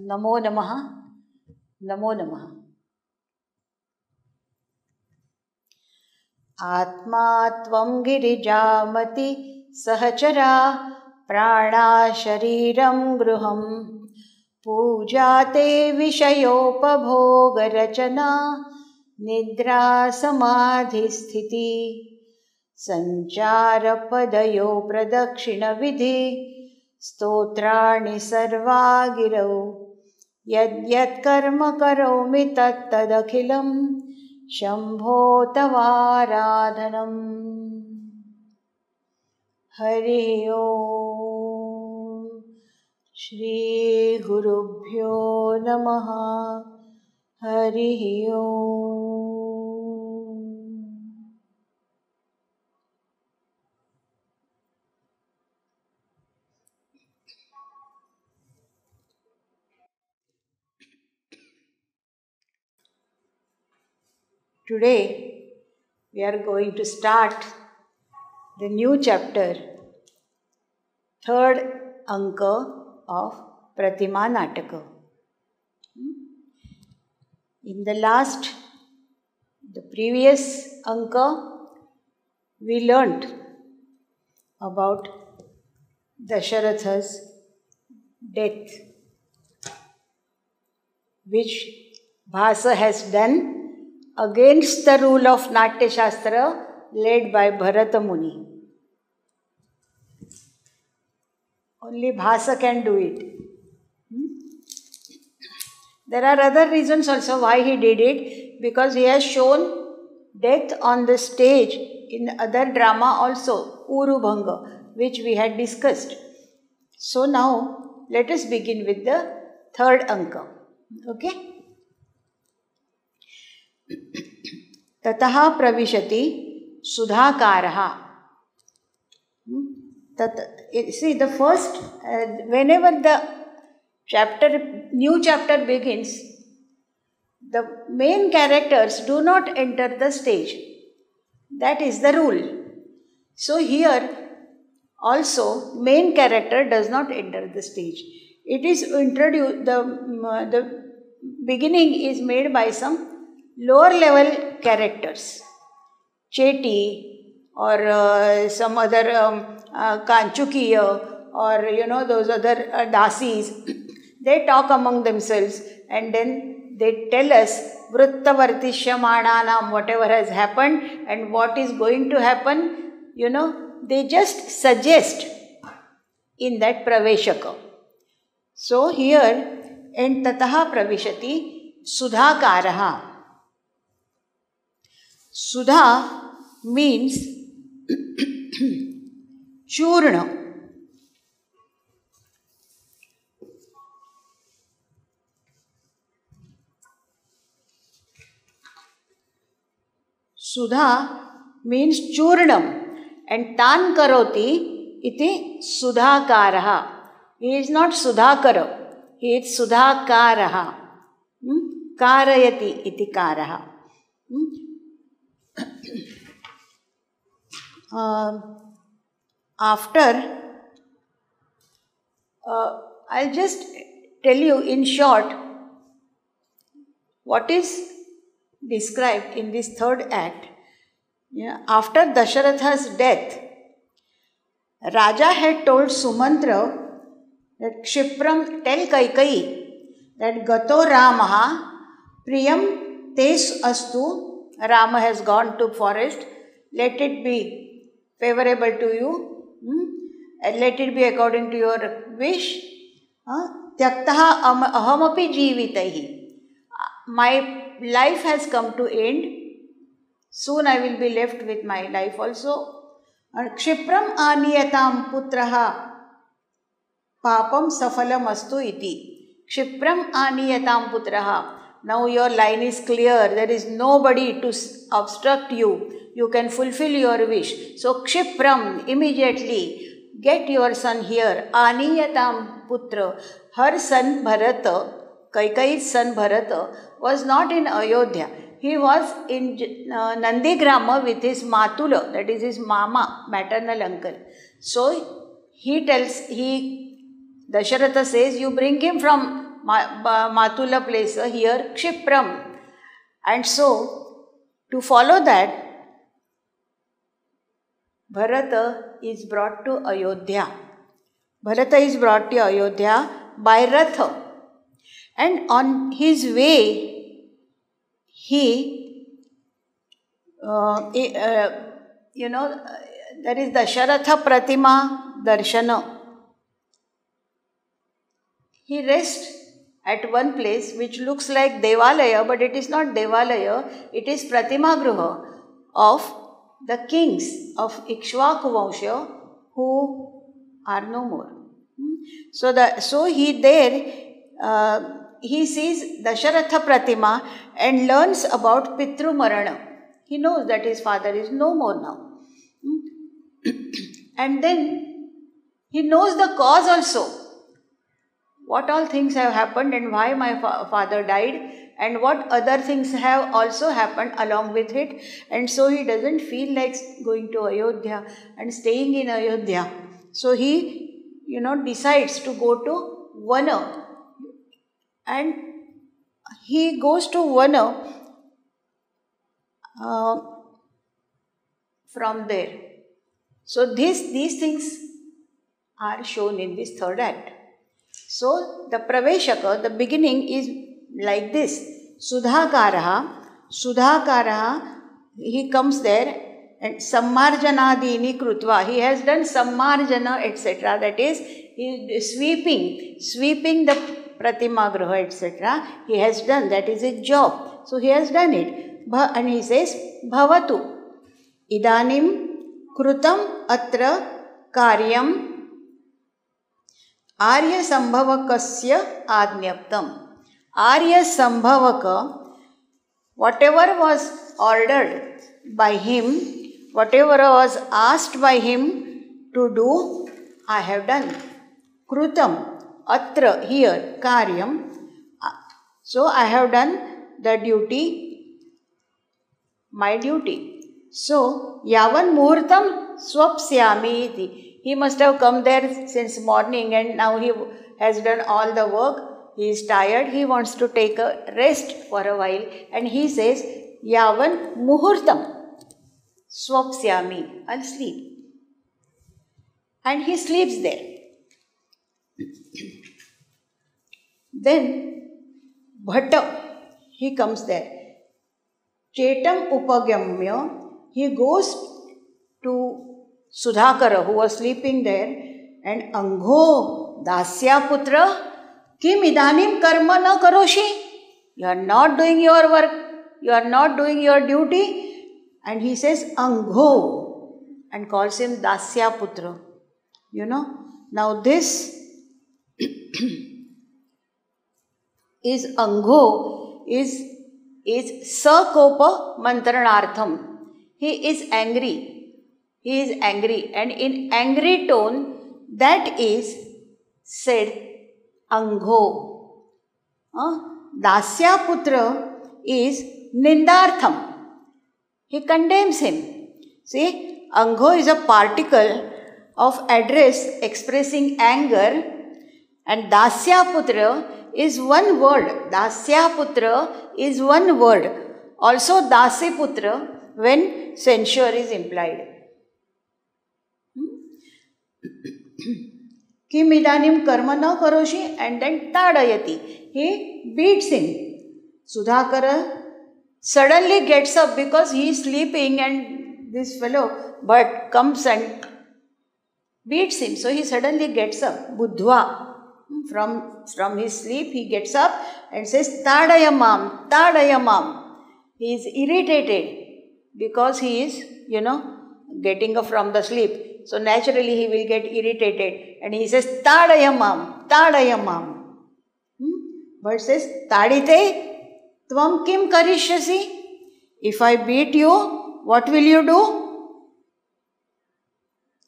नमो नमः, नमो नमः। आत्मा त्वं गिरिजामति सहचरा प्राणा शरीरं गृहं पूजा ते विषयोपभोगरचना निद्रा समाधिस्थिति संचारपदयो प्रदक्षिणविधि स्तोत्राणि सर्वा गिरौ यद्यत् कर्म करोमि तत्तदखिलं शम्भो तवाराधनम्। हरि ओम। श्री गुरुभ्यो नमः। हरि ओम। Today we are going to start the new chapter, third anka of Pratima Nataka. In the previous anka, we learnt about Dasharatha's death, which Bhasa has done against the rule of Natya Shastra led by Bharata Muni. Only Bhasa can do it. There are other reasons also why he did it, because he has shown death on the stage in other drama also, Urubhanga, which we had discussed. So now let us begin with the third anka. Okay? ततः प्रविशति सुधाकारः. See, the first, whenever the new chapter begins, the main characters do not enter the stage. That is the rule. So here also main character does not enter the stage. It is introduced, the beginning is made by some lower level characters, Cheti or some other Kanchukiya, or those other dasis. They talk among themselves and then they tell us Vrittavartishamananam, whatever has happened and what is going to happen. They just suggest in that Praveshaka. So here, and Tataha Pravishati Sudhakaraha. Sudha means churna. Sudha means churnam, and tan karoti iti sudhakaraha. He is not sudhakara, he is sudhakaraha. Karayati iti karaha. After, I'll just tell you in short what is described in this third act. After Dasharatha's death, Raja had told Sumantra that Kshipram, tell Kaikeyi that Gato Ramaha Priyam Tes Astu. Rama has gone to forest. Let it be favorable to you. Let it be according to your wish. Tyaktaha ahamapi jivitahi. My life has come to end. Soon I will be left with my life also. Kshipram aniyatam putraha papam safalam astu iti. Kshipram aniyatam putraha. Now your line is clear. There is nobody to obstruct you. You can fulfill your wish. So Kshipram, immediately, get your son here. Aniyatam putra. Her son Bharata, Kaikeyi's son Bharata, was not in Ayodhya. He was in Nandigrama with his Matula, that is his mama, maternal uncle. So Dasharatha says, you bring him from Matula place here, Kshipram. And so, to follow that, Bharata is brought to Ayodhya. Bharata is brought to Ayodhya by Ratha. And on his way, there is Dasharatha Pratima Darshana. He rests at one place which looks like Devalaya, but it is not Devalaya, it is Pratima Gruha of the kings of Ikshvaku Vansha who are no more. So he sees Dasharatha Pratima and learns about Pitru Marana. He knows that his father is no more now. And then he knows the cause also. What all things have happened and why my father died and what other things have also happened along with it. And so he doesn't feel like going to Ayodhya and staying in Ayodhya. So he, decides to go to Vana. And he goes to Vana from there. So these things are shown in this third act. So the Praveshaka, the beginning is like this. Sudhakaraha, he comes there and Sammarjanadini Krutva. He has done Sammarjana, etc. That is, he is sweeping the Pratima Graha, etc. He has done, that is his job. So he has done it. And he says, Bhavatu. Idanim Krutam Atra Karyam Arya Sambhavakasya Adnyaptam. Arya Sambhavaka, whatever was ordered by him, whatever was asked by him to do, I have done. Krutam, atra, here, karyam. So I have done the duty, my duty. So, yavan muhurtam swapsyami iti. He must have come there since morning and now he has done all the work. He is tired. He wants to take a rest for a while. And he says, Yavan muhurtam swapsyami. I'll sleep. And he sleeps there. Then Bhatta, he comes there. Chetam upagamya. He goes to Sudhakara, who was sleeping there, and Angho Dasya Putra Kim Idanim Karma na Karoshi. You are not doing your work, you are not doing your duty. And he says Angho and calls him Dasya Putra. Now this is Angho is Sakopa Mantranartham. He is angry. He is angry, and in angry tone, that is said Angho. Dasya Putra is Nindartham. He condemns him. See, Angho is a particle of address expressing anger, and Dasya Putra is one word. Dasya Putra is one word. Also Dasi Putra when censure is implied. Kim idanim karma na karoshi, and then tadayati. He beats him. Sudhakara suddenly gets up because he is sleeping and this fellow but comes and beats him. So he suddenly gets up. Buddhva. From his sleep he gets up and says Tadayamam, Tadayamam. He is irritated because he is, getting up from the sleep. So naturally he will get irritated and he says Tadayamam, Tadayamam. But says Tadite Tvam Kim Karishyasi. If I beat you, what will you do?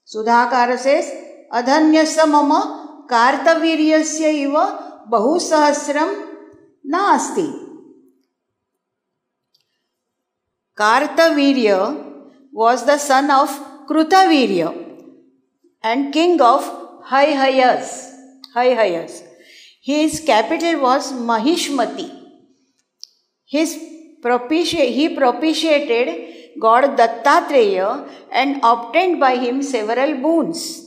Sudhakara says adhanyasya mama kartaviryasya iva bahusahasram naasti. Kartavirya was the son of Krutavirya and king of Haihayas. His capital was Mahishmati. He propitiated God Dattatreya and obtained by him several boons,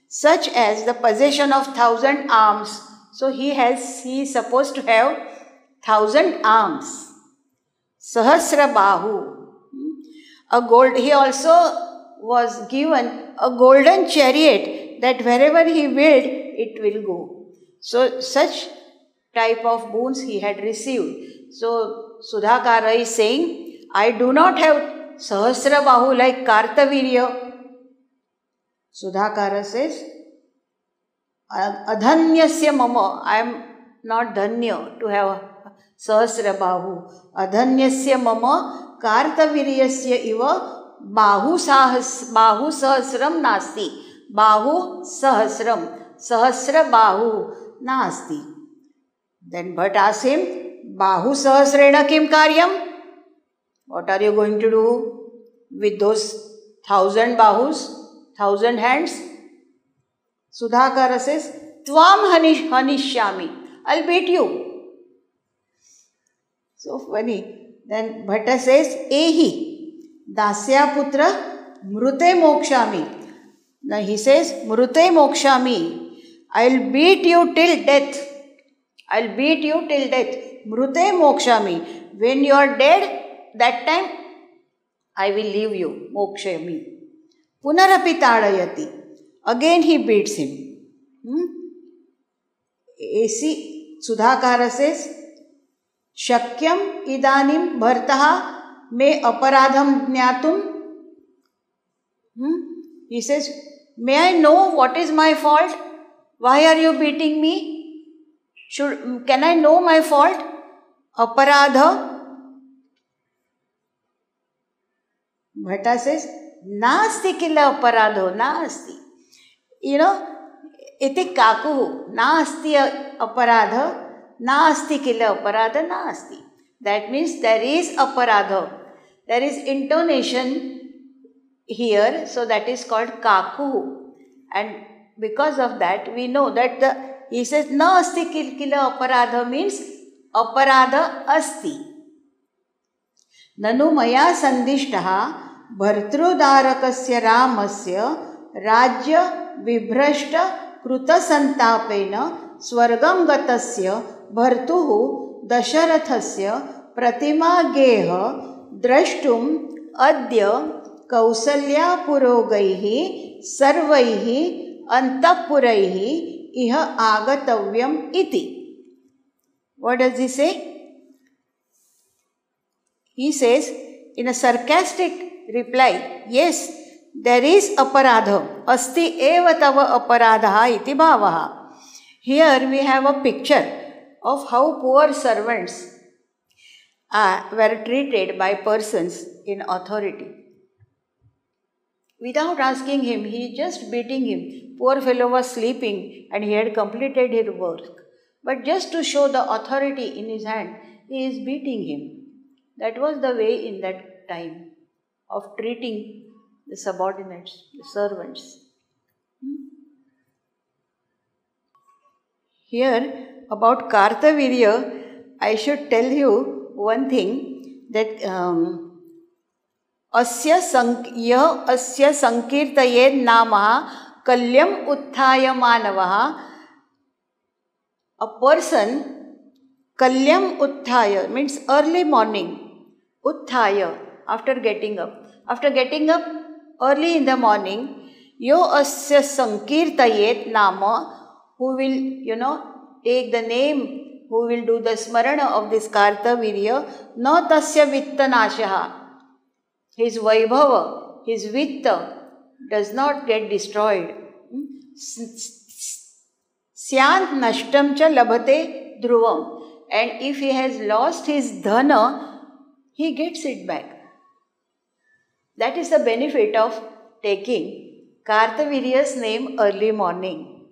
such as the possession of 1,000 arms. So he is supposed to have 1,000 arms. Sahasra Bahu. He also was given a golden chariot that wherever he willed, it will go. So such type of boons he had received. So Sudhakara is saying, I do not have Sahasra Bahu like Kartavirya. Sudhakara says, Adhanyasya mama, I am not dhanya to have Sahasra Bahu. Adhanyasya mama Kartaviryasya iva Bahu Sahasram nasti. Bahu Sahasram. Sahasra Bahu nasti. Then Bhatt asks him, Bahu Sahasrena kim karyam? What are you going to do with those 1,000 bahus, 1,000 hands? Sudhakara says, Tvam hanishyami. I'll beat you. So funny. Then Bhatta says, Ehi, Dasya putra mrute mokshami. Now he says, mrute mokshami. I'll beat you till death. Mrute mokshami. When you are dead, that time I will leave you. Mokshami. Punarapi tadayati. Again he beats him. AC Sudhakara says, Shakyam idanim bhartaha me aparadham jnatum. He says, may I know what is my fault? Why are you beating me? Can I know my fault? Aparadha. Bhatta says, Nasti killa aparadho, nasti. Iti kaku, nasti aparadha. Nasti killa aparadha nasti. That means there is aparadha. There is intonation here, so that is called kaku. And because of that, we know that he says nasti killa aparadha means aparadha asti. Nanu maya sandishtaha bhartrudarakasya ramasya rajya vibhrashta kruta santapena swargam gatasya bhartuhu dasharathasya pratima geha drashtum adya kausalya purogaihi sarvaihi antapuraihi iha agatavyam iti. What does he say? He says in a sarcastic reply, yes, there is aparadha. Asti eva tava aparadha iti bhavaha. Here we have a picture of how poor servants were treated by persons in authority. Without asking him, he just beating him. Poor fellow was sleeping and he had completed his work. But just to show the authority in his hand, he is beating him. That was the way in that time of treating the subordinates, the servants. Here, about Kartavirya, I should tell you one thing, that asya sankirtayed namaha kalyam utthaya manavaha. A person, kalyam utthaya means early morning, utthaya, after getting up. After getting up early in the morning, yo asya sankirtayed nama, who will, take the name, who will do the smarana of this Kartavirya, no tasya vittanashaha. His vaibhava, his vitta does not get destroyed. Syant nashtam cha labhate dhruvam. And if he has lost his dhana, he gets it back. That is the benefit of taking Kartavirya's name early morning.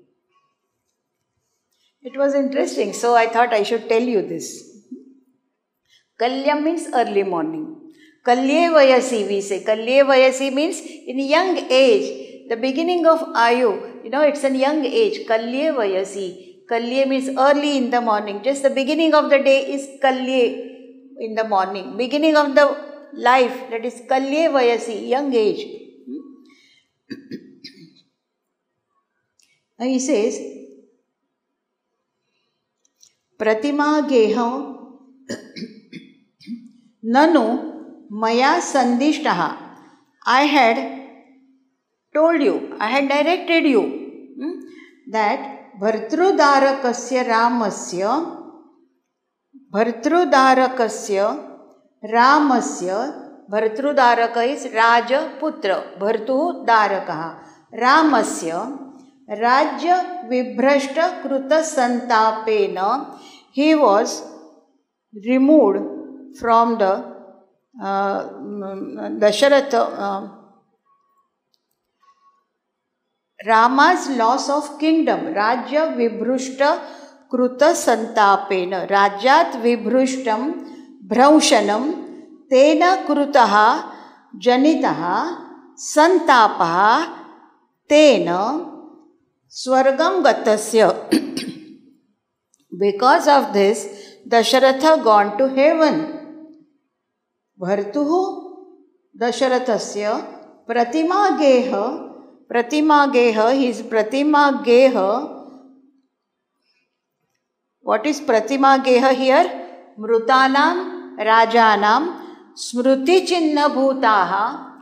It was interesting, so I thought I should tell you this. Kalyam means early morning. Kalye Vayasi, we say. Kalye Vayasi means in young age, the beginning of Ayu. It's a young age. Kalye Vayasi. Kalye means early in the morning. Just the beginning of the day is Kalye in the morning. Beginning of the life, that is Kalye Vayasi, young age. Now he says, Pratima Geha Nanu Maya Sandishtaha. I had told you, I had directed you that Bhartrudarakasya Ramasya, Bhartrudaraka is Raja Putra, Bhartudarakaha, Ramasya, Rajya Vibhrashta Kruta Santapena, he was removed from the Dasharatha, Rama's loss of kingdom, Rajya Vibhrushta Kruta Santapena, Rajyat Vibhrushtam Bhraushanam Tena Krutaha Janitaha Santapaha Tena Swargam Gatasya. Because of this, Dasharatha gone to heaven. Bhartuhu Dasharathasya Pratima Geha, his Pratima Geha. What is Pratima Geha here? Mrutanam Rajanam Smruti Chinna Bhutaha,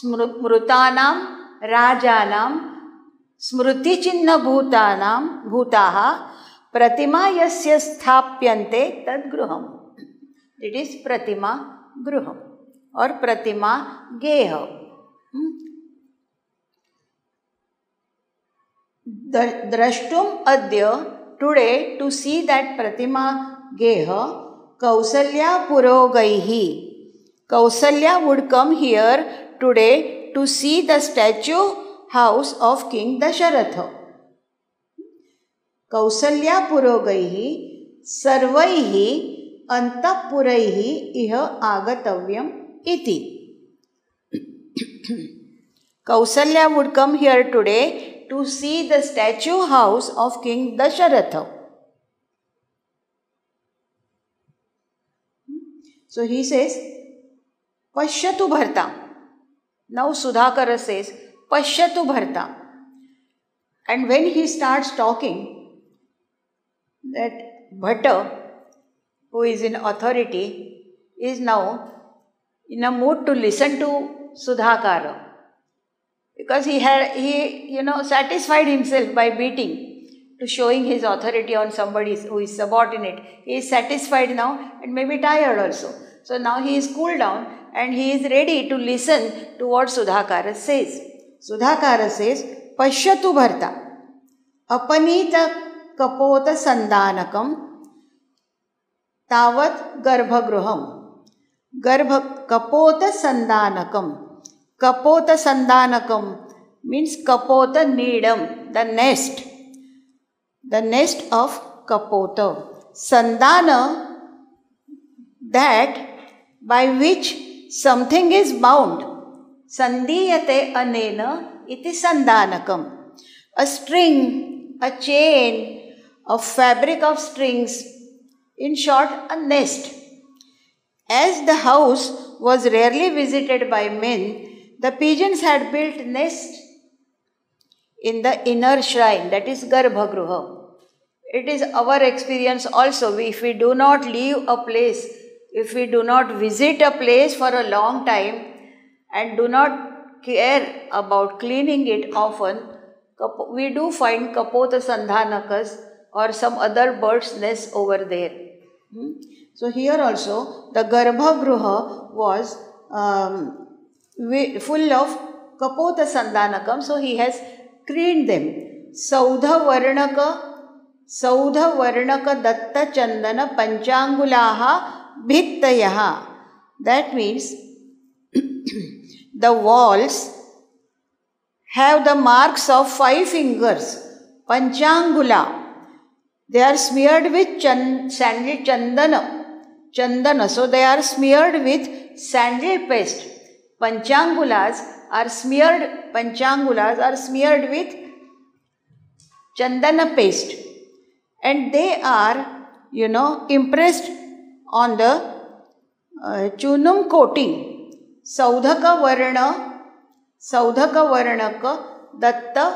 Mrutanam Rajanam Smruti Chinna Bhutaha Pratima Yasya Sthapyante Tad Gruham. It is Pratima Gruham or Pratima Geha. Drashtum Adya, today to see that Pratima Geha, Kausalya Purogaihi. Kausalya would come here today to see the statue house of King Dasharatha. Kausalya Purogaihi Sarvaihi Antapuraihi iha agatavyam iti. Kausalya would come here today to see the statue house of King Dasharatha. So he says, Pashyatu Bharta. Now Sudhakara says, Pashyatu Bharta. And when he starts talking, that Bhatta, who is in authority, is now in a mood to listen to Sudhakara. Because he satisfied himself by beating, to showing his authority on somebody who is subordinate. He is satisfied now and maybe tired also. So now he is cooled down and he is ready to listen to what Sudhakara says. Sudhakara says, Pashyatu Bharta Apanita Kapota Sandanakam Tavat Garbhagruham. Kapota Sandanakam. Kapota Sandanakam means Kapota Needam, the nest. The nest of Kapota. Sandana, that by which something is bound. Sandiyate anena iti sandanakam. A string, a chain, a fabric of strings, in short, a nest. As the house was rarely visited by men, the pigeons had built nests in the inner shrine, that is Garbhagruha. It is our experience also, if we do not leave a place, if we do not visit a place for a long time and do not care about cleaning it often, we do find Kapota Sandhanakas or some other bird's nest over there. So here also the Garbhagruha was full of Kapota Sandhanakam, so he has cleaned them. Saudha Varnaka Datta Chandana Panchangulaha Bhittayaha. That means the walls have the marks of 5 fingers, Panchangula. They are smeared with sandal chandana. So they are smeared with sandal paste. Panchangulas are smeared with chandana paste. And they are, impressed on the chunum coating. Saudhaka varnaka datta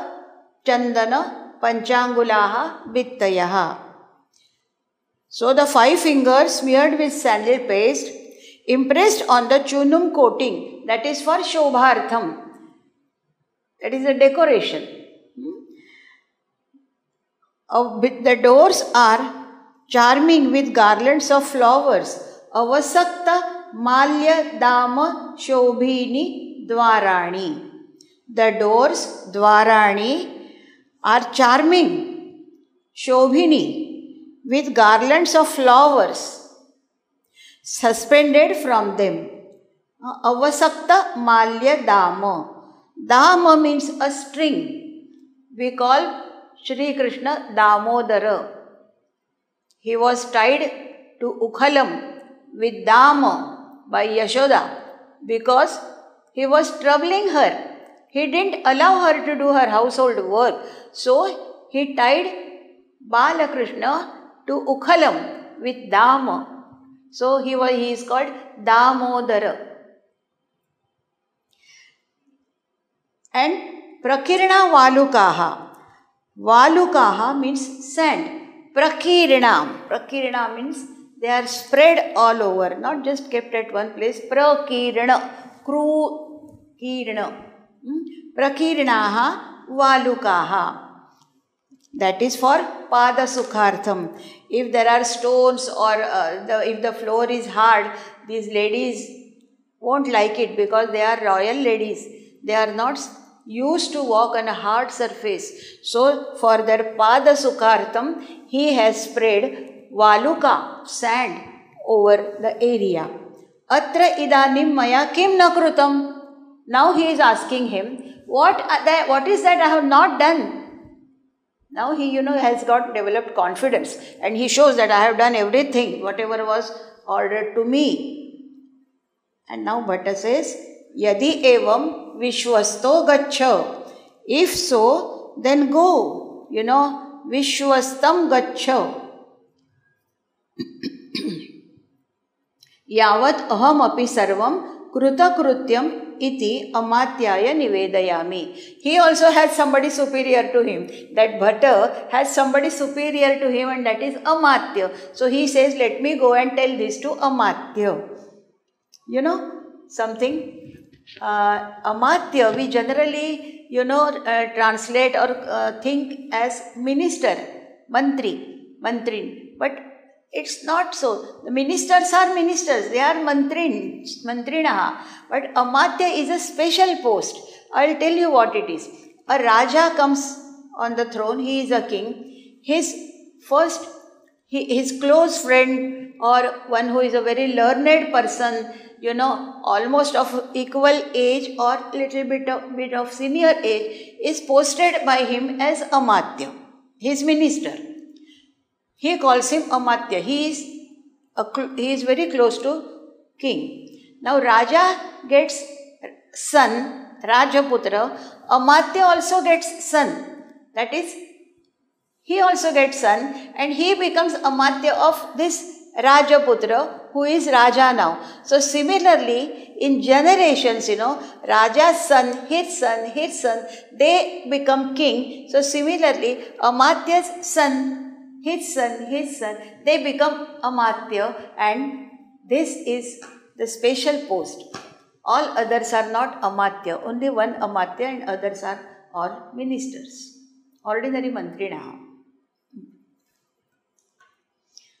chandana panchangulaha vittayaha. So the 5 fingers smeared with sandal paste, impressed on the chunum coating, that is for shobhartham, that is a decoration. The doors are charming with garlands of flowers. Avasakta malya dama shobhini dwarani. The doors, dwarani, are charming, shobhini, with garlands of flowers suspended from them. Avasakta malya dama. Dama means a string. We call Shri Krishna Damodara. He was tied to Ukhalam with Dama by Yashoda because he was troubling her. He didn't allow her to do her household work. So he tied Balakrishna to Ukhalam with Dama. So he is called Damodara. And Prakirna Valukaha. Valukaha means sand. Prakirna means they are spread all over, not just kept at one place. Prakirna. Prakirnaha Valukaha. That is for Pada Sukhartham. If there are stones or if the floor is hard, these ladies won't like it because they are royal ladies. They are not used to walk on a hard surface. So for their Pada Sukhartham, he has spread Valuka, sand, over the area. Atra idanim maya kim nakrutam. Now he is asking him, what is that I have not done? Now he, has got developed confidence and he shows that I have done everything, whatever was ordered to me. And now Bhatta says, Yadi evam vishwasto gaccha. If so, then go. Vishwastam gaccha. Yavat aham api sarvam kruta krutyam iti amatyaya nivedayami. He also has somebody superior to him. That Bhatta has somebody superior to him, and that is Amatya. So he says, let me go and tell this to Amatya. Something. Amatya, we generally, translate or think as minister, mantrin. But it's not so. The ministers are ministers. They are mantrinaha. But Amatya is a special post. I'll tell you what it is. A Raja comes on the throne. He is a king. His close friend or one who is a very learned person, almost of equal age or little bit of senior age, is posted by him as Amatya, his minister. He calls him Amatya. He is very close to king. Now Raja gets son, Rajaputra. Amatya also gets son. That is, he also gets son and he becomes Amatya of this Rajaputra, who is Raja now. So similarly, in generations, Raja's son, his son, they become king. So similarly, Amatya's son, his son, they become Amatya, and this is the special post. All others are not Amatya. Only one Amatya and others are all ministers. Ordinary mantrinaha.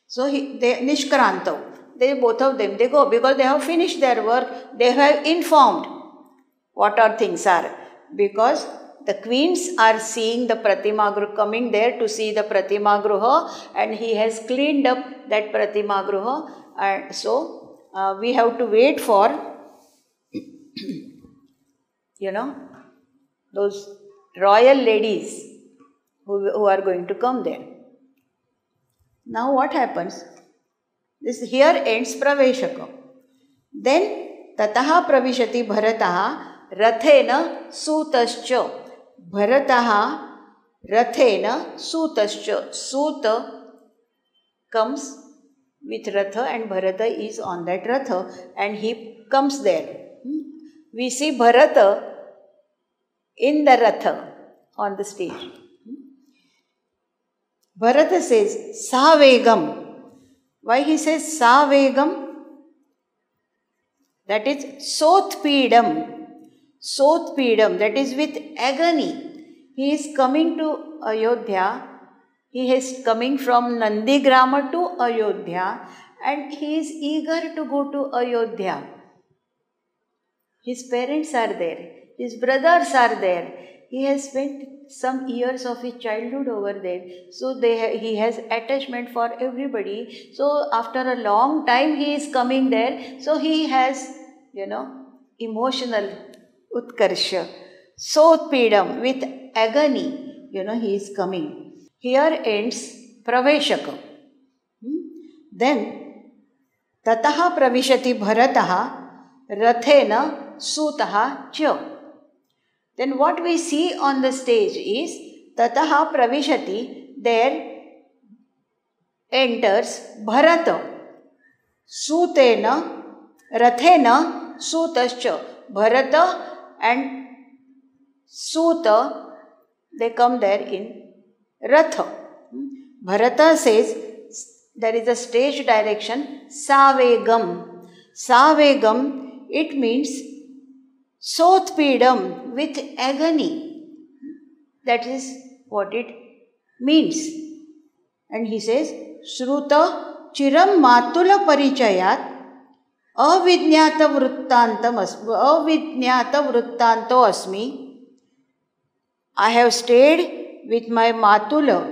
So they Nishkaranto. Both of them, they go because they have finished their work. They have informed what our things are. Because the queens are seeing the Pratima Gruha, coming there to see the Pratima Gruha, and he has cleaned up that Pratima Gruha. And so we have to wait for, those royal ladies who are going to come there. Now what happens? This here ends Praveshaka. Then Tataha Pravishati Bharataha Rathena Sutascha. Bharataha Rathena Sutascha. Suta comes with Ratha and Bharata is on that Ratha and he comes there. We see Bharata in the Ratha on the stage. Bharata says Savegam. Why he says Savegam? That is Sotpidam. Sotpidam, that is with agony. He is coming to Ayodhya. He is coming from Nandigrama to Ayodhya and he is eager to go to Ayodhya. His parents are there. His brothers are there. He has spent some years of his childhood over there. So he has attachment for everybody. So after a long time he is coming there. So he has, emotional utkarsha. Sotpidam, with agony, he is coming. Here ends Praveshaka. Then Tataha Pravishati Bharataha Rathena Sutaha Cha. Then what we see on the stage is Tataha Pravishati, there enters Bharata. Sutena Rathena Sutascha. Bharata and Suta, they come there in Ratha. Bharata says there is a stage direction Savegam. Savegam, it means Sotpidam, with agony. That is what it means. And he says Shruta Chiram Matula Parichayat Avidnyata Vruttanto Asmi. I have stayed with my Matula.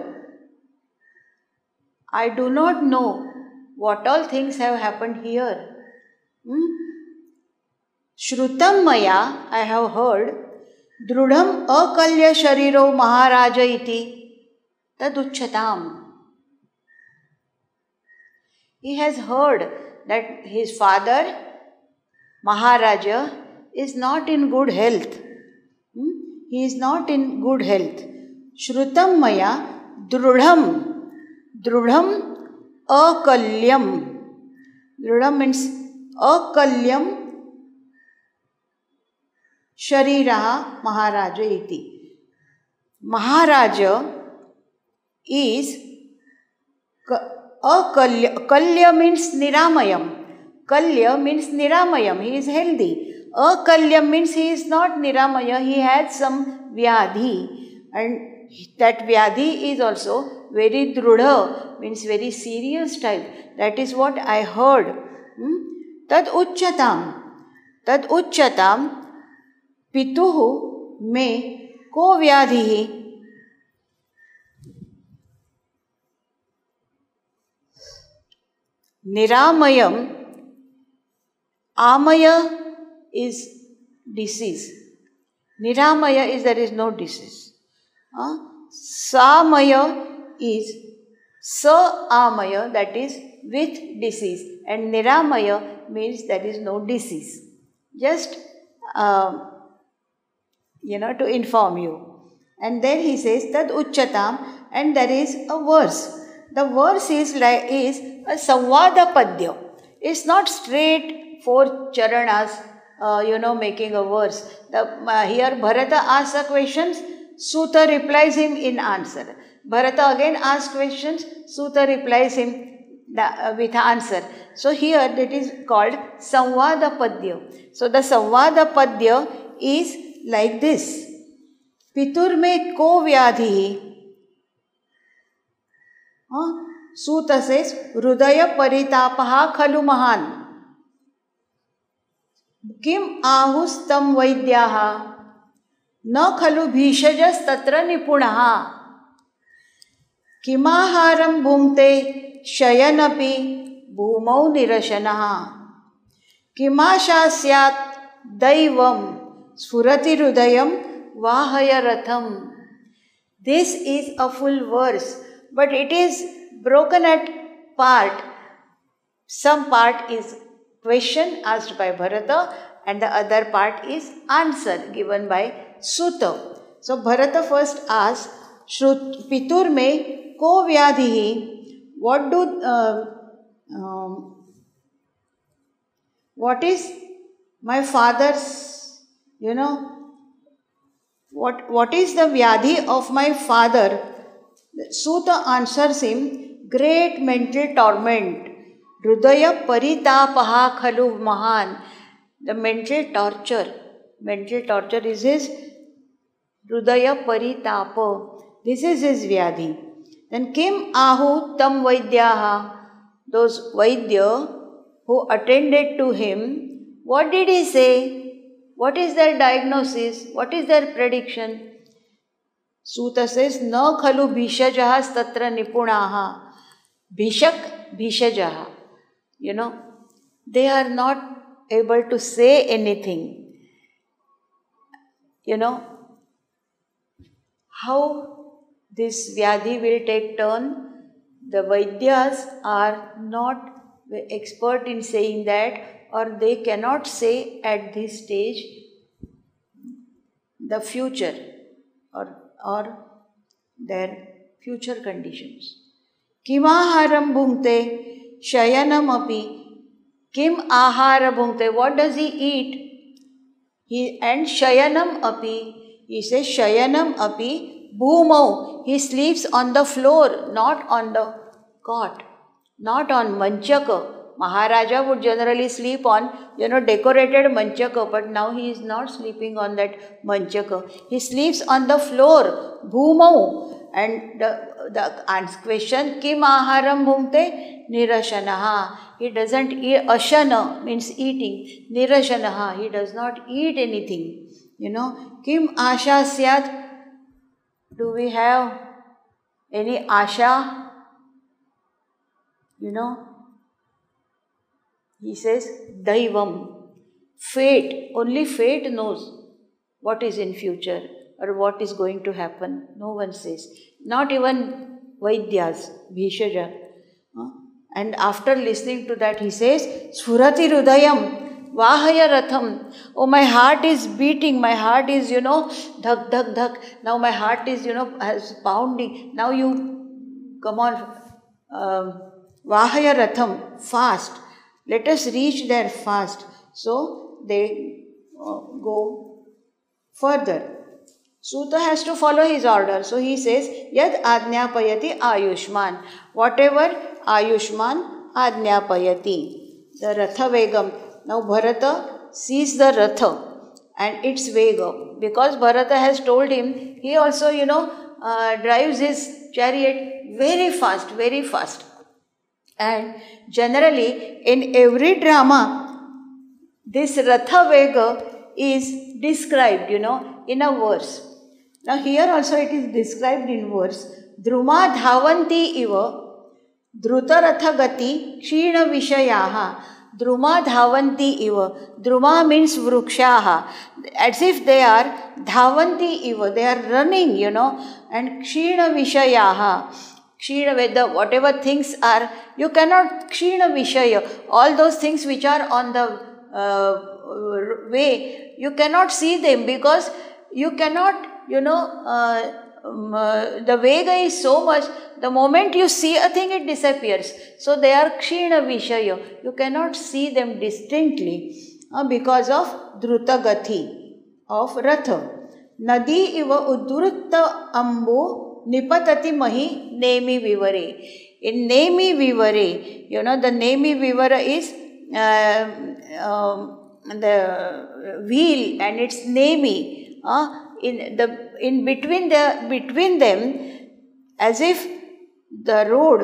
I do not know what all things have happened here. Shrutam Maya, I have heard, Drudham Akalya Shariro Maharaja iti Taduchatam. He has heard that his father, Maharaja, is not in good health. He is not in good health. Shrutam Maya Drudham. Drudham Akalyam. Drudham means Akalyam Shariraha Maharaja iti. Maharaja is Akalya. Kalya means Niramayam. Kalya means Niramayam. He is healthy. Akalyam means he is not Niramaya. He had some Vyadhi. And that Vyadhi is also very Drudha, means very serious type. That is what I heard. Tad Uchchatam. Tad Uchchatam. Pituhu me ko vyadhihi. Niramayam. Amaya is disease. Niramaya is there is no disease. Samaya is Sa-amaya, that is with disease. And Niramaya means there is no disease. Just to inform you. And then he says Tad Uchchatam, and there is a verse. The verse is a Samvada Padya. It's not straight 4 charanas, making a verse. Here Bharata asks a question, Suta replies him in answer. Bharata again asks questions, Suta replies him with answer. So here that is called Samvada Padya. So the Samvada Padya is like this. Pitur me ko vyadhi. Suta says, Rudaya paritapaha khalu mahan. Kim ahustam vaidyaha. Na khalu bhishajas tatra nipunaha. Kimaharam bhumte shayanapi bhumau nirashanaha. Kimasha syat daivam Sfurati Rudayam Vahaya Ratham. This is a full verse, but it is broken at part. Some part is question asked by Bharata and the other part is answer given by Suta. So Bharata first asks, Pitur me ko vyadhihi, what is my father's, what is the vyadhi of my father? Suta answers him, great mental torment. Hrudaya paritapaha khalu mahan. The mental torture is his Hrudaya paritapa. This is his vyadhi. Then kim ahu tam vaidyaha. Those vaidya who attended to him, what did he say? What is their diagnosis? What is their prediction? Suta says, na khalu bhishajahas tatra nipunaha. Bhishak, bhishajaha. They are not able to say anything. How this vyadhi will take turn? The Vaidyas are not expert in saying that, or they cannot say at this stage the future or their future conditions. Kim aharam bhungte shayanam api. Kim ahara bhungte. What does he eat? And shayanam api. He says shayanam api bhumau. He sleeps on the floor, not on the cot, not on manchaka. Maharaja would generally sleep on, decorated manchaka, but now he is not sleeping on that manchaka. He sleeps on the floor, bhumau. And the question, kim aharam bhungte? Nirashanaha. He doesn't eat. Ashana means eating. Nirashanaha. He does not eat anything. Kim asha syat? Do we have any asha? He says, Daivam, fate, only fate knows what is in future or what is going to happen. No one says. Not even Vaidyas, Bhishaja. And after listening to that, he says, Sfurati Rudayam, Vahaya Ratham. Oh, my heart is beating, my heart is, dhak, dhak, dhak. Now my heart is, has pounding. Now you, come on, Vahaya Ratham, fast. Let us reach there fast. So they go further. Suta has to follow his order. So he says, Yad Ajnapayati Ayushman. Whatever Ayushman Ajnapayati. The Ratha Vegam. Now Bharata sees the Ratha and its Vega. Because Bharata has told him, he also, drives his chariot very fast, very fast. And generally, in every drama, this Ratha Vega is described, in a verse. Now here also it is described in verse. Druma dhavanti iva, dhruta ratha gati, kshina vishayaha. Druma dhavanti iva. Druma means vrukshaha. As if they are dhavanti iva, they are running, and kshina vishayaha. Kshina, whatever things are, you cannot kshina vishaya. All those things which are on the way, you cannot see them because you cannot, the vega is so much, the moment you see a thing, it disappears. So they are kshina vishaya. You cannot see them distinctly because of dhruta gati of ratha. Nadi iva udurutta ambu Nipatati mahi nemi vivare. In nemi vivare, the nemi vivara is the wheel and its nemi. In between them, as if the road,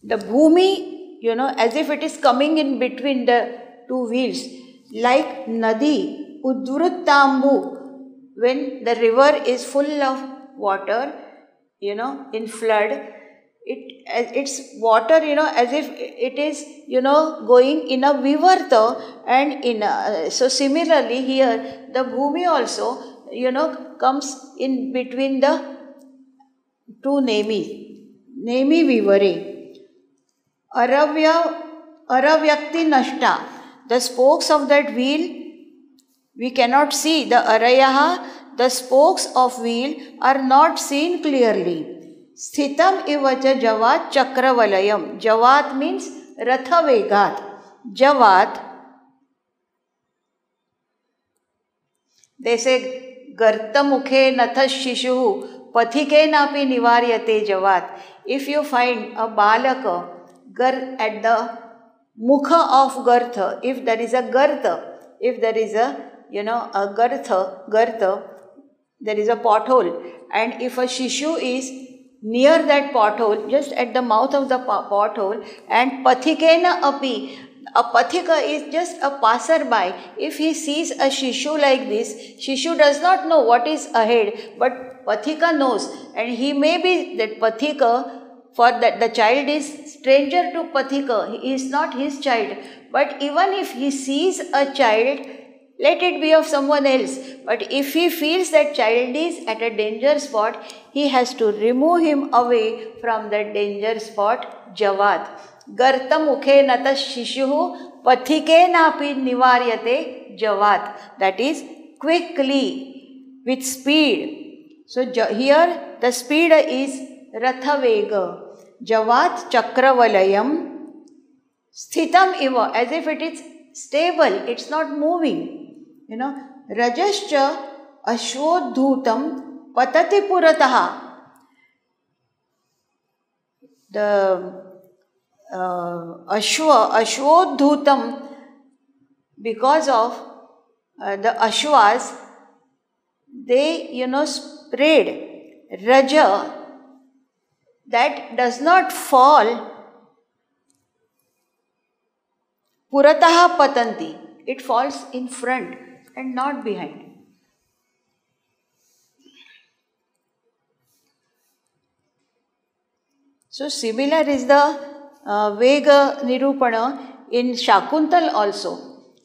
the bhumi, as if it is coming in between the two wheels, like nadi, uduruttambu. When the river is full of water, in flood, it's water, as if it is, going in a vivarta, and so similarly here the bhumi also, comes in between the two nemi vivare. Aravyakti nashta, the spokes of that wheel we cannot see. The arayaha, the spokes of wheel are not seen clearly. Sthitam ivacha javat chakravalayam. Javat means ratha vegat. Javat, they say garta mukhe nathas shishu pathike napi nivaryate javat. If you find a balaka at the mukha of gartha, if there is a gartha, if there is a a gartha, there is a pothole, and if a shishu is near that pothole, just at the mouth of the pothole, and pathikena api, a pathika is just a passerby. If he sees a shishu like this, shishu does not know what is ahead, but pathika knows, and he may be that pathika, for that the child is stranger to pathika, he is not his child. But even if he sees a child, let it be of someone else, but if he feels that child is at a danger spot, he has to remove him away from that danger spot. Javat. Garta mukhe nata shishuhu pathike napi nivaryate javat. That is quickly, with speed. So here the speed is ratha vega. Javat chakravalayam sthitam iva, as if it is stable, it's not moving. Rajascha ashvodhutam patati purataha. The ashvodhutam, because of the ashwas, they, spread raja that does not fall. Purataha patanti, it falls in front and not behind. So similar is the Vega Nirupana in Shakuntal also.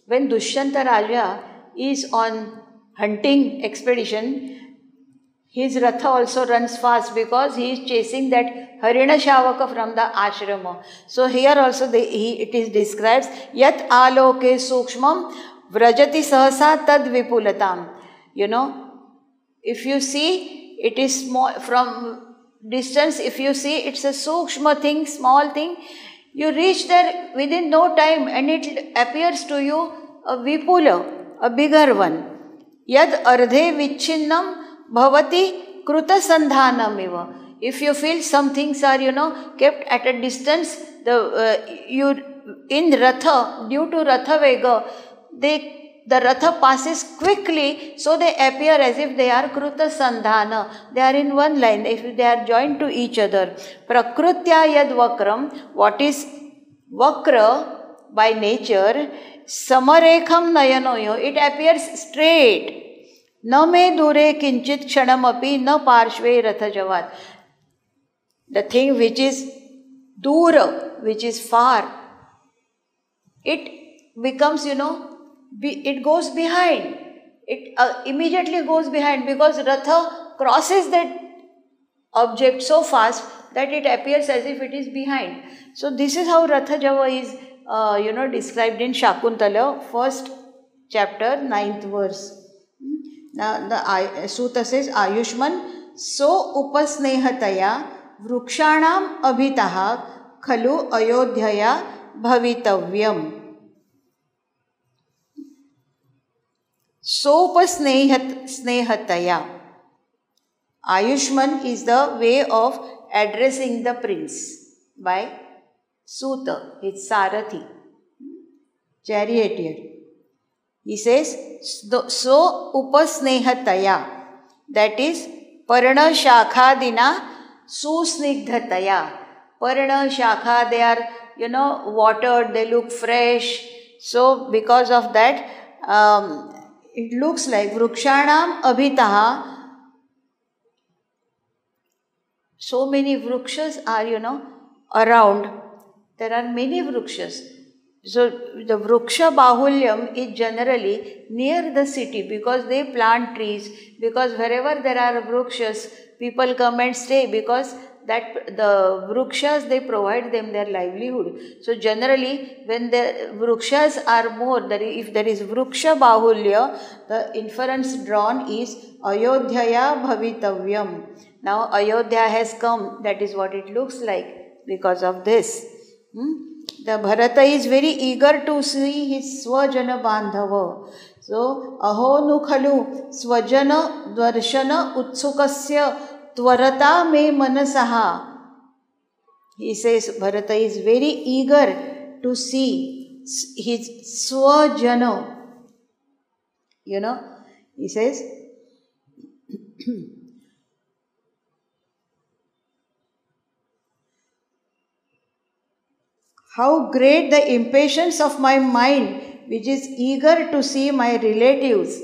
When Dushyanta Raja is on hunting expedition, his ratha also runs fast because he is chasing that Harina Shavaka from the ashrama. So here also it is described, Yat aloke sukshmam vrajati sahasa tad vipulatam. If you see, it is small from distance, if you see it's a sukshma thing, small thing, you reach there within no time and it appears to you a vipula, a bigger one. Yad ardhe vichinnam bhavati kruta sandhanam eva. If you feel some things are, kept at a distance, in ratha, due to ratha vega, the ratha passes quickly, so they appear as if they are kruta sandhana. They are in one line, if they are joined to each other. Prakrutya yad vakram, what is vakra by nature, samarekham nayanoyo, it appears straight. Na me dure kinchit kshanamapi na parshve ratha javat. The thing which is dura, which is far, it becomes, it goes behind. It immediately goes behind, because ratha crosses that object so fast that it appears as if it is behind. So this is how Ratha Java is, described in Shakuntala, first chapter, 9th verse. Now the Sutta says, Ayushman so upasnehataya vrukshanam abhitaha khalu ayodhyaya bhavitavyam. Sopasnehataya. Ayushman is the way of addressing the prince by Suta, his Sarathi, charioteer. He says, so upasnehataya, that is parana shakhadina susnigdhataya. Parana shakha, they are, watered, they look fresh. So because of that, it looks like Vrukshanam Abhitaha so many vrukshas are, around. There are many vrukshas. So the Vruksha Bahulyam is generally near the city because they plant trees, because wherever there are vrukshas, people come and stay, because that the vrukshas, they provide them their livelihood. So generally when the vrukshas are more, if there is Vruksha Bahulya, the inference drawn is Ayodhyaya Bhavitavyam. Now Ayodhya has come, that is what it looks like because of this. The Bharata is very eager to see his Swajana Bandhava. So, aho nu khalu Swajana Dvarshana Utsukasya Tvarata me manasaha. He says Bharata is very eager to see his Swajana. He says, how great the impatience of my mind, which is eager to see my relatives.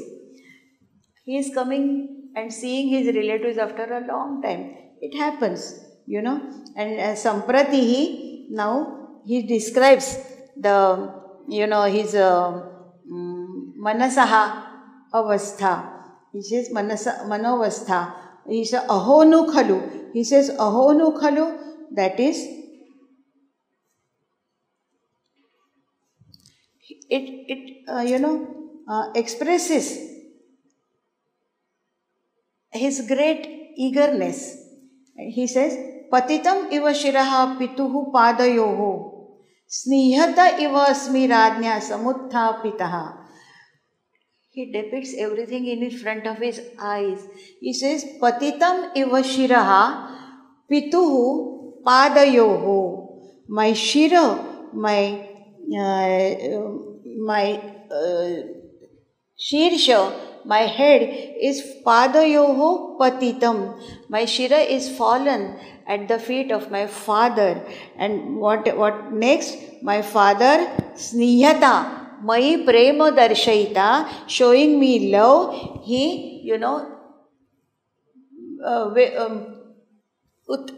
He is coming and seeing his relatives after a long time. It happens, And Sampratihi, now he describes the, his manasaha avastha. He says manovastha. He says ahonu khalu. He says ahonu khalu, that is, it expresses his great eagerness. He says, Patitam iva shiraha pituhu padayoho snihata iva smiradnya samutha pitaha. He depicts everything in front of his eyes. He says, Patitam iva shiraha pituhu padayoho. My shira, my shirsha, my head is padayoho patitam. My shira is fallen at the feet of my father. And what next? My father snihata, mai prema darshayita, showing me love. He,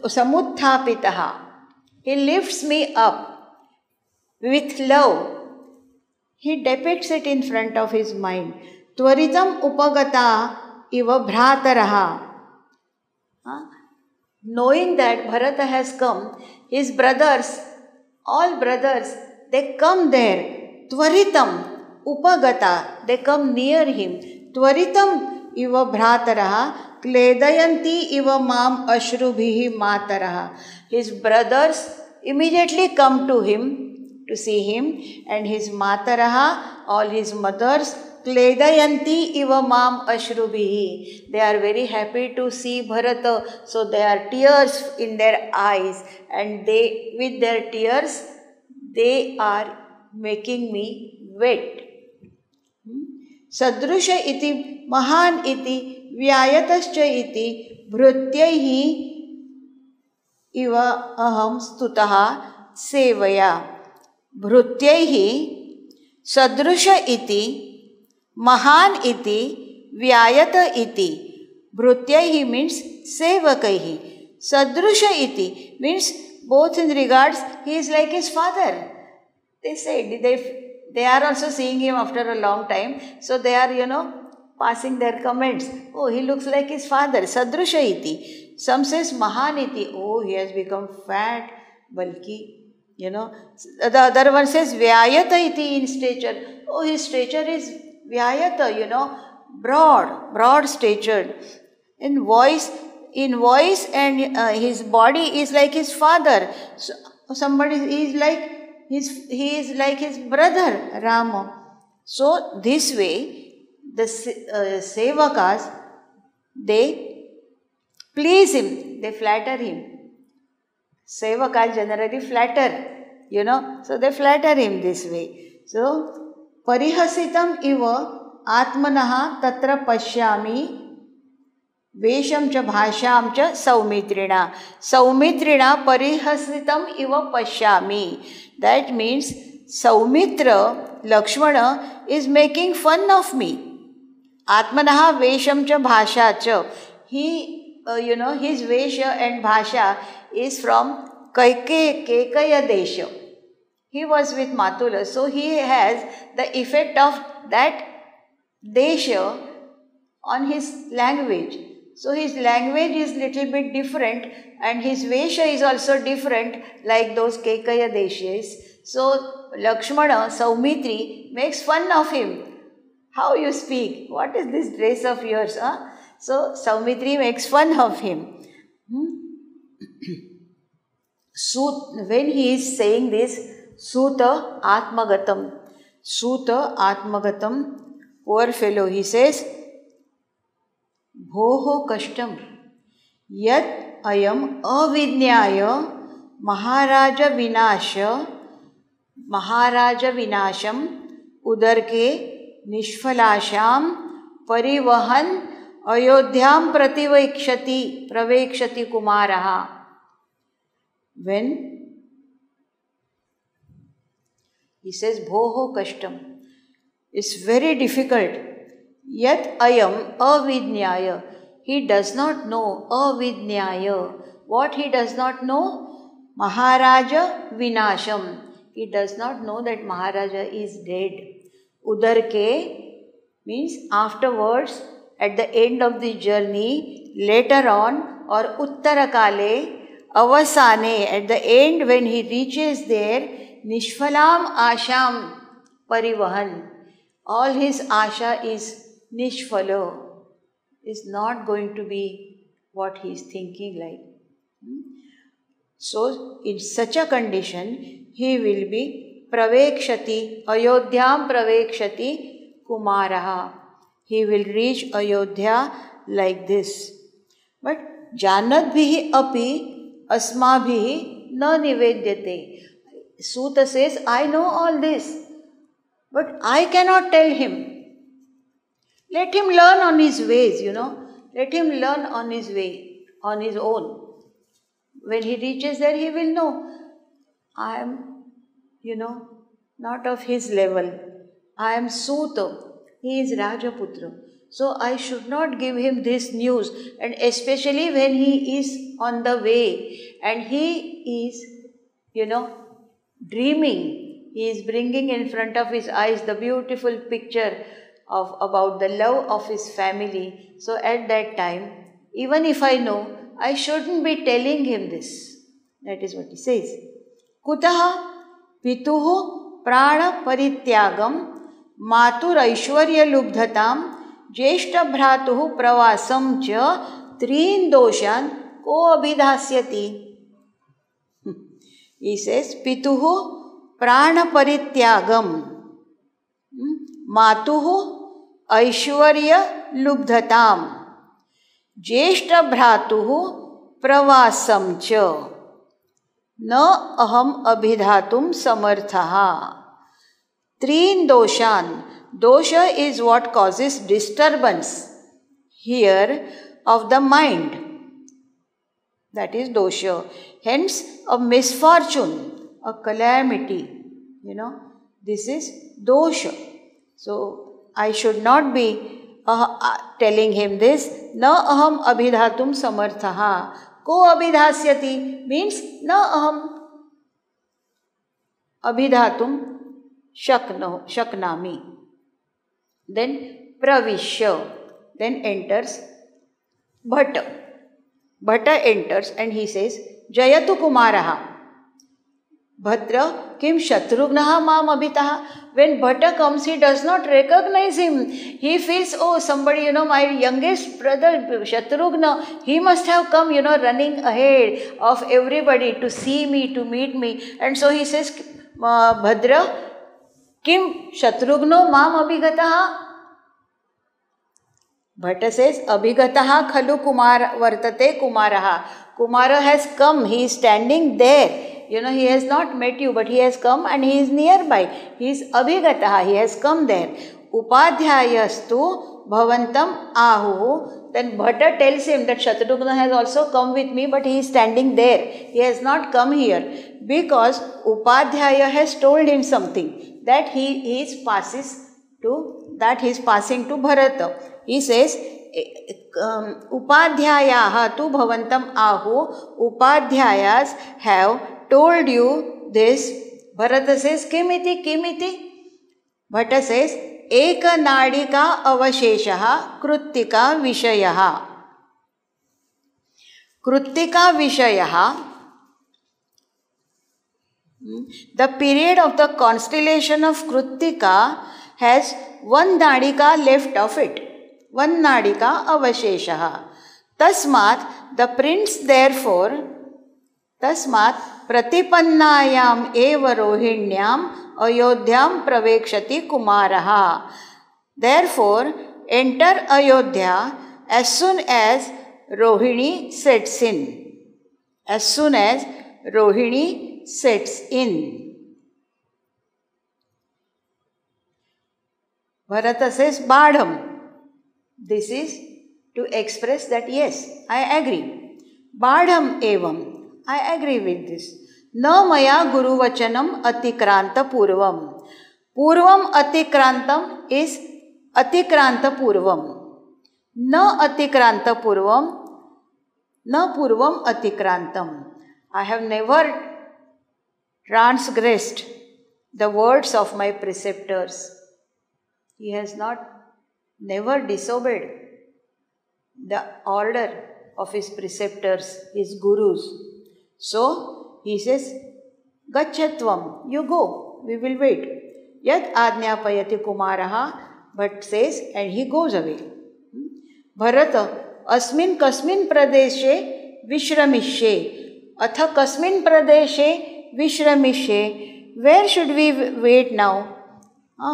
samuthapitaha. He lifts me up with love. He depicts it in front of his mind. Tvaritam upagata iva bhrataraha. Knowing that Bharata has come, his brothers, all brothers, they come there. Tvaritam upagata, they come near him. Tvaritam iva bhrataraha kledayanti iva mam ashrubhihi mataraha. His brothers immediately come to him, to see him, and his mataraha, all his mothers, kledayanti iva mam ashrubhihi. They are very happy to see Bharata, so there are tears in their eyes, and they, with their tears, they are making me wet. Sadrusha iti mahan iti vyayatascha iti bhrutyaihi iva aham stutaha sevaya. Bhrutyaihi sadrusha iti mahan iti vyayata iti. Bhrutyaihi means sevakaihi. Sadrusha iti means both in regards he is like his father. They said they are also seeing him after a long time, so they are passing their comments. Oh, he looks like his father. Sadrusha iti. Some says mahan iti. Oh, he has become fat, bulky. The other one says vyayata iti in stature. Oh, his stature is vyayata, broad statured. In voice and his body is like his father. So somebody is like he is like his brother Rama. So this way the sevakas, they please him, they flatter him. Sevakas generally flatter, so they flatter him this way. So, parihasitam iva atmanaha tatra pashyami vesham cha bhasham cha saumitrina. Saumitrina parihasitam iva pashyami. That means Saumitra, Lakshmana, is making fun of me. Atmanaha vesham cha bhasha cha. He his Vesha and Bhasha is from Kekaya Desha. He was with Matula, so he has the effect of that Desha on his language. So his language is little bit different and his Vesha is also different like those Kekaya Deshas. So Lakshmana, Saumitri makes fun of him. How you speak? What is this dress of yours? Huh? So Saumitri makes fun of him. When he is saying this, Suta Atmagatam. Suta Atmagatam, poor fellow, he says, Bhoho Kashtam Yat Ayam Avidnyaya Maharaja Vinasham Udarke Nishphalasham Parivahan Ayodhyam Pravekshati Kumaraha. When he says Bhoho Kashtam, it's very difficult. Yat ayam avidnyaya. He does not know. Avidnyaya. What he does not know? Maharaja Vinasham. He does not know that Maharaja is dead. Udarke means afterwards, at the end of the journey, later on, or Uttarakale, Avasane, at the end when he reaches there, Nishphalam Asham Parivahan. All his Asha is Nishphala, is not going to be what he is thinking like. So, in such a condition, he will be Pravekshati, Ayodhyam Pravekshati Kumaraha. He will reach Ayodhya like this. But Janadbhihi api asmabhihi na nivedyate. Suta says, I know all this, but I cannot tell him. Let him learn on his ways, Let him learn on his way, on his own. When he reaches there, he will know. I am, not of his level. I am Suta. He is Rajaputra. So I should not give him this news. And especially when he is on the way and he is, dreaming. He is bringing in front of his eyes the beautiful picture about the love of his family. So at that time, even if I know, I shouldn't be telling him this. That is what he says. Kutaha pituhu prana parityagam matur aishwarya lubdhatam jeshta bhratuhu pravasam cha trin doshan ko abhidhasyati. He says, pituhu prana parityagam matuhu aishwarya lubdhatam jeshta bhratuhu pravasam cha na aham abhidhatum samarthaha. Trin doshan. Dosha is what causes disturbance here of the mind. That is dosha. Hence, a misfortune, a calamity. This is dosha. So, I should not be telling him this. Na aham abhidhatum samarthaha. Ko abhidhasyati means na aham abhidhatum shaknami. Then pravishya. Then enters Bhatta. Bhatta enters and he says, Jayatu Kumaraha. Bhadra kim Shatrugnaha mam abhitaha. When Bhatta comes, he does not recognize him. He feels, oh, somebody, my youngest brother, Shatrugna, he must have come, running ahead of everybody to see me, to meet me. And so he says, Bhadra kim Shatrugno mam abhigataha. Bhatta says, Abhigataha khalu kumar vartate kumaraha. Kumara has come, he is standing there. He has not met you, but he has come and he is nearby. He is Abhigataha, he has come there. Upadhyayastu bhavantam ahu. Then Bhatta tells him that Shatrugna has also come with me, but he is standing there. He has not come here. Because Upadhyaya has told him something that he is passing to Bharata. He says, Upadhyayaha tu bhavantam ahu. Upadhyayas have told you this. Bharata says, Kimiti, Kimiti. Bhatta says, Eka nadika avasheshaha kruttika vishayaha. Kruttika vishayaha. The period of the constellation of Kruttika has one nadika left of it. One nadika avasheshaha. Tasmat, the prince therefore, tasmat pratipannayam eva rohinyam ayodhyam pravekshati kumaraha. Therefore, enter Ayodhya as soon as Rohini sets in. As soon as Rohini sets in. Bharata says, Badham. This is to express that yes, I agree. Badham evam. I agree with this. Na maya guru vachanam atikranta purvam. Purvam atikrantam is atikranta purvam. Na atikranta purvam. Na purvam atikrantam. I have never transgressed the words of my preceptors. He has never disobeyed the order of his preceptors, his gurus. So, he says, Gachatvam, you go, we will wait. Yat adnyapayati kumaraha, but says, and he goes away. Bharata, asmin kasmin pradeshe vishramishe. Atha kasmin pradeshe vishramishe. Where should we wait now?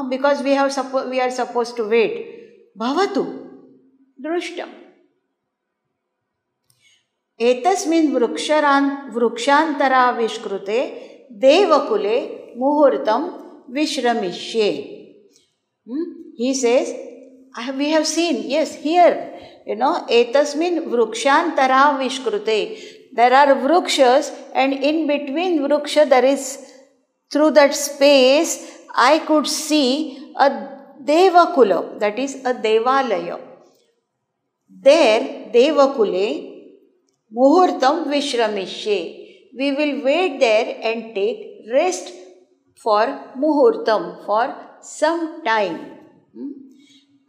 Because we are supposed to wait. Bhavatu, drushtam. Etasmin vrukshantara vishkrute devakule muhurtam vishramishe. He says, we have seen, yes, here, etasmin vrukshantara vishkrute. There are vrukshas, and in between vruksha there is, through that space, I could see a devakula, that is a devalaya. There, devakule, muhurtam vishramishe. We will wait there and take rest for muhurtam, for some time.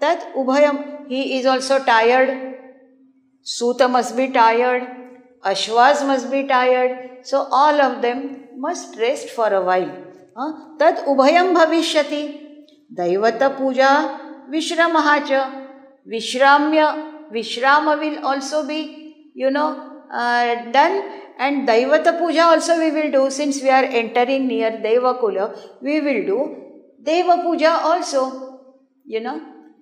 Tat ubhayam, he is also tired. Suta must be tired. Ashwas must be tired. So all of them must rest for a while. Tat ubhayam bhavishyati. Daivata puja vishramahacha. Vishrama will also be, done, and Daivata puja also we will do. Since we are entering near Devakula, we will do Deva puja also.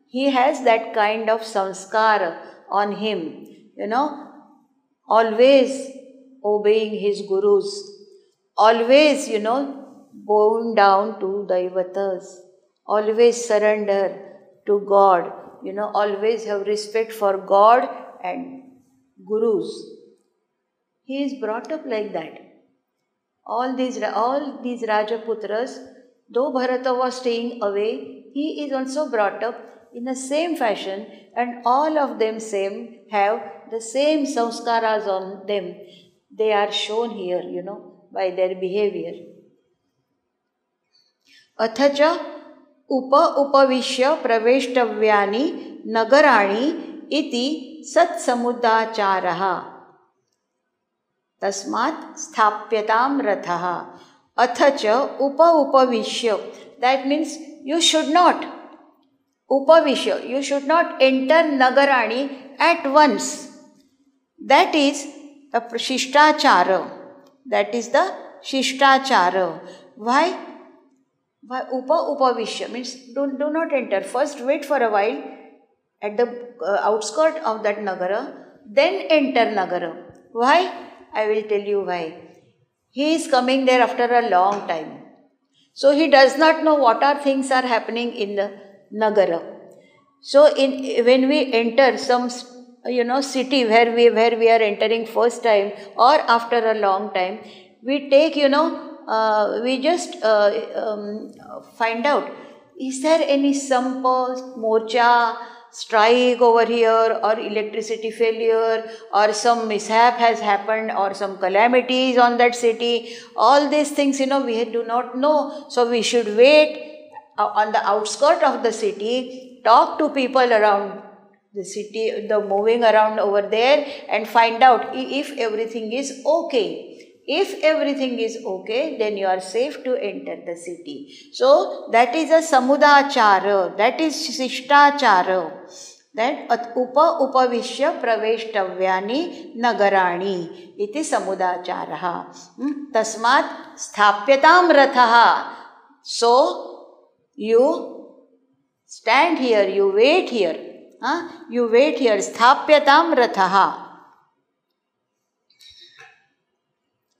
He has that kind of samskara on him, always obeying his gurus, always, bowing down to Daivatas, always surrender to God, always have respect for God and gurus. He is brought up like that. All these Rajaputras, though Bharata was staying away, he is also brought up in the same fashion, and all of them have the same samskaras on them. They are shown here, by their behavior. Athacha upavishya praveshtavyani nagarani iti satsamudacharaha. Tasmat sthapyatam rathaha. Athacha upavishya. That means you should not. Upavishya. You should not enter nagarani at once. That is the shishtachara. That is the shishtachara. Why? Upavishya means do not enter. First wait for a while at the outskirt of that nagara, then enter nagara. Why? I will tell you why. He is coming there after a long time. So he does not know what are things are happening in the nagara. So when we enter some city where we are entering first time or after a long time, we take we just find out, is there any sampa, morcha, strike over here, or electricity failure, or some mishap has happened, or some calamities on that city. All these things, we do not know. So we should wait on the outskirts of the city, talk to people around the city, the moving around over there, and find out if everything is okay. If everything is okay, then you are safe to enter the city. So that is a samudachara, that is shishtachara. That upavishya praveshtavyani nagarani iti samudacharaha. Tasmat sthapyatam rathaha. So you stand here, you wait here. You wait here. Sthapyatam rathaha.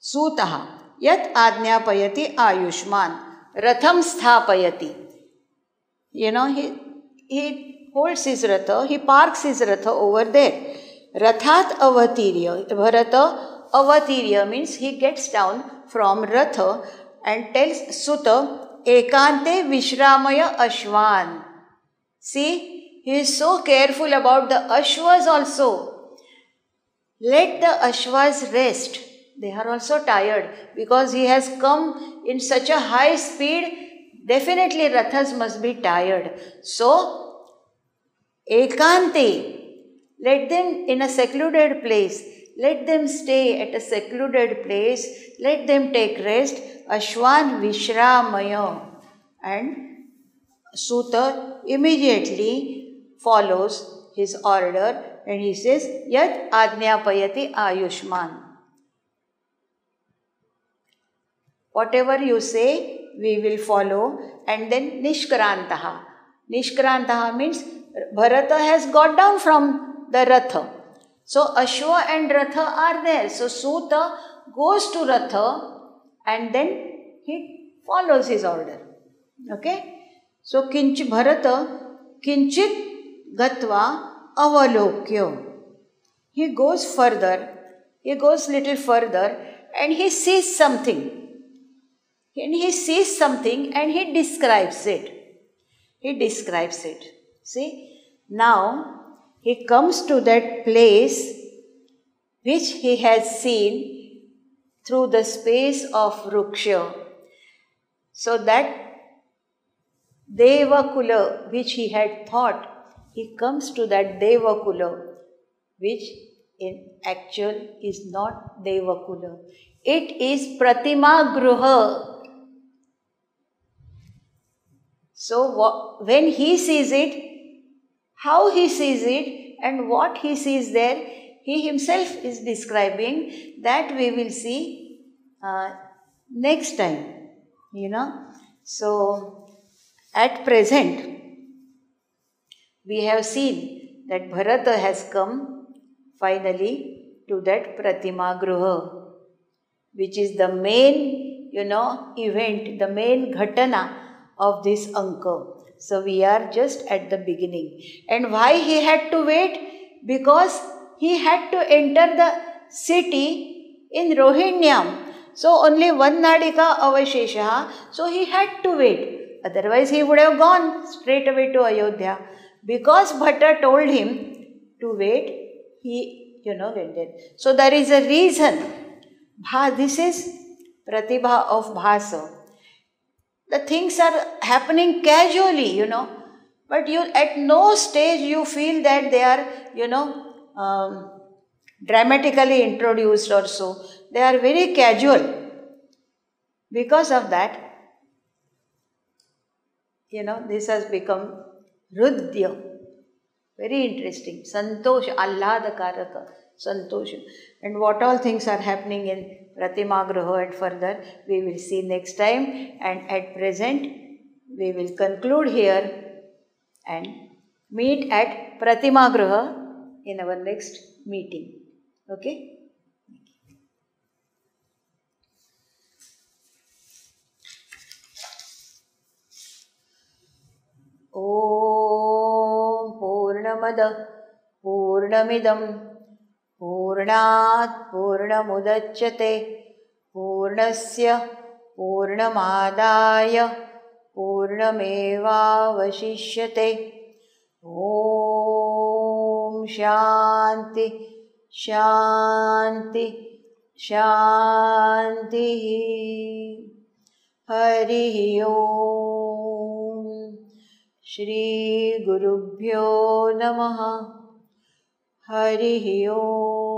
Sutaha yat ajnapayati ayushman ratham sthapayati. He holds his ratha, he parks his ratha over there. Rathat avatirya. Bharata avatirya means he gets down from ratha and tells Suta, ekante vishramaya ashwan. See, he is so careful about the ashwas also. Let the ashwas rest. They are also tired because he has come in such a high speed. Definitely rathas must be tired. So, ekante, let them in a secluded place. Let them stay at a secluded place. Let them take rest. Ashwan vishramaya. And Suta immediately follows his order and he says, Yat ajnapayati ayushman. Whatever you say, we will follow. And then Nishkrantaha. Nishkrantaha means Bharata has got down from the Ratha. So Ashwa and Ratha are there. So Suta goes to Ratha and then he follows his order. Okay? So Bharata kinchit gatva avalokyo. He goes further. He goes little further and he sees something. And he sees something and he describes it. He describes it. See, now he comes to that place which he has seen through the space of Ruksha. So that Devakula which he had thought, he comes to that Devakula which in actual is not Devakula. It is Pratima Gruha. So when he sees it, how he sees it and what he sees there, he himself is describing. That we will see next time, So at present, we have seen that Bharata has come finally to that Pratima Gruha, which is the main, event, the main ghatana of this Anka. So we are just at the beginning. And why he had to wait? Because he had to enter the city in Rohinyam. So only one Nadika avashesha. So he had to wait. Otherwise he would have gone straight away to Ayodhya. Because Bhatta told him to wait, he, went there. So there is a reason. This is Pratibha of Bhasa. The things are happening casually, but at no stage you feel that they are, dramatically introduced or so. They are very casual. Because of that, this has become Rudya. Very interesting. Santosha, Alladakaraka, Santosha. And what all things are happening in Pratima Gruha and further, we will see next time. And at present, we will conclude here and meet at Pratima Gruha in our next meeting. Okay? Om Purnamada Purnamidam Purnat Purnamudachyate Purnasya Purnamadaya Purnameva Vashishyate Om शांति शांति शांति। हरि ओम। श्री गुरुभ्यो नमः। हरि ओम।